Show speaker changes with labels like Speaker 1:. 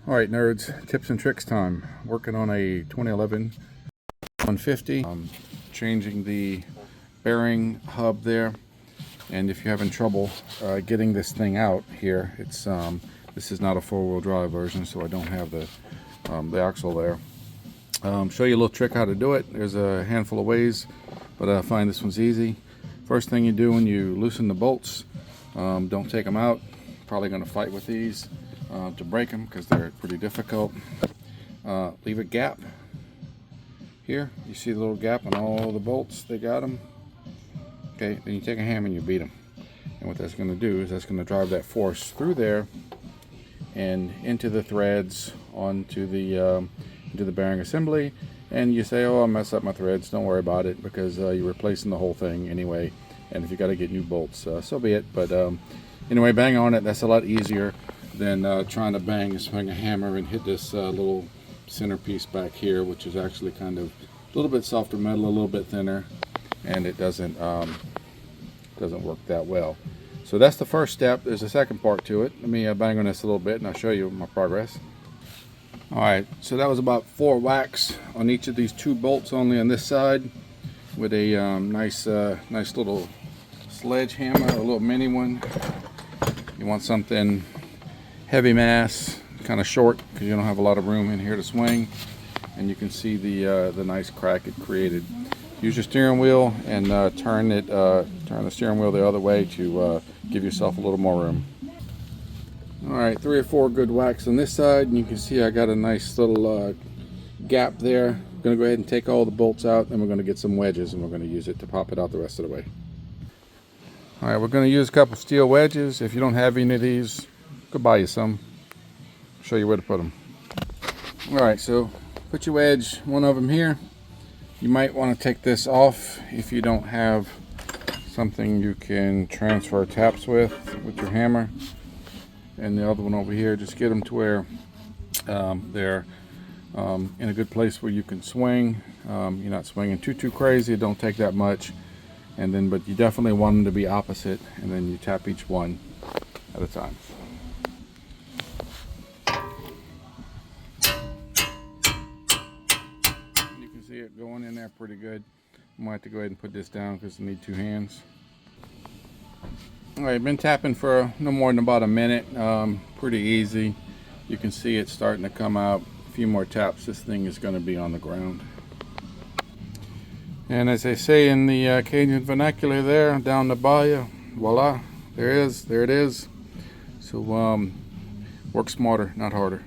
Speaker 1: Alright nerds, tips and tricks time. Working on a 2011 F150. Changing the bearing hub there, and if you're having trouble getting this thing out here, it's this is not a four-wheel drive version, so I don't have the axle there. Show you a little trick how to do it. There's a handful of ways, but I find this one's easy. First thing you do when you loosen the bolts, don't take them out. Probably going to fight with these to break them because they're pretty difficult. Leave a gap here. You see the little gap on all the bolts, they got them. Okay, then you take a hammer and you beat them. And what that's going to do is that's going to drive that force through there and into the threads, onto the bearing assembly. And you say, oh, I messed up my threads. Don't worry about it, because you're replacing the whole thing anyway. And if you got to get new bolts, so be it. But anyway, bang on it. That's a lot easier than trying to swing a hammer and hit this little centerpiece back here, which is actually kind of a little bit softer metal, a little bit thinner, and it doesn't work that well. So that's the first step. There's a second part to it. Let me bang on this a little bit and I'll show you my progress. Alright, so that was about 4 whacks on each of these 2 bolts only on this side, with a nice little sledgehammer, a little mini one. You want something heavy mass, kind of short, because you don't have a lot of room in here to swing. And you can see the nice crack it created. Use your steering wheel and turn the steering wheel the other way to give yourself a little more room. Alright, 3 or 4 good whacks on this side, and you can see I got a nice little gap there. I'm going to go ahead and take all the bolts out, and we're going to get some wedges, and we're going to use it to pop it out the rest of the way. Alright, we're going to use a couple steel wedges. If you don't have any of these, go buy you some. I'll show you where to put them. Alright, so put your wedge, one of them here. You might want to take this off if you don't have something you can transfer taps with your hammer. And the other one over here, just get them to where they're in a good place where you can swing. You're not swinging too crazy, don't take that much. And then, but you definitely want them to be opposite, and then you tap each one at a time. You can see it going in there pretty good. I might have to go ahead and put this down because I need 2 hands. Alright, been tapping for no more than about a minute. Pretty easy. You can see it starting to come out. A few more taps, this thing is going to be on the ground. And as they say in the Cajun vernacular there, down the bayou, voila, there it is. So work smarter, not harder.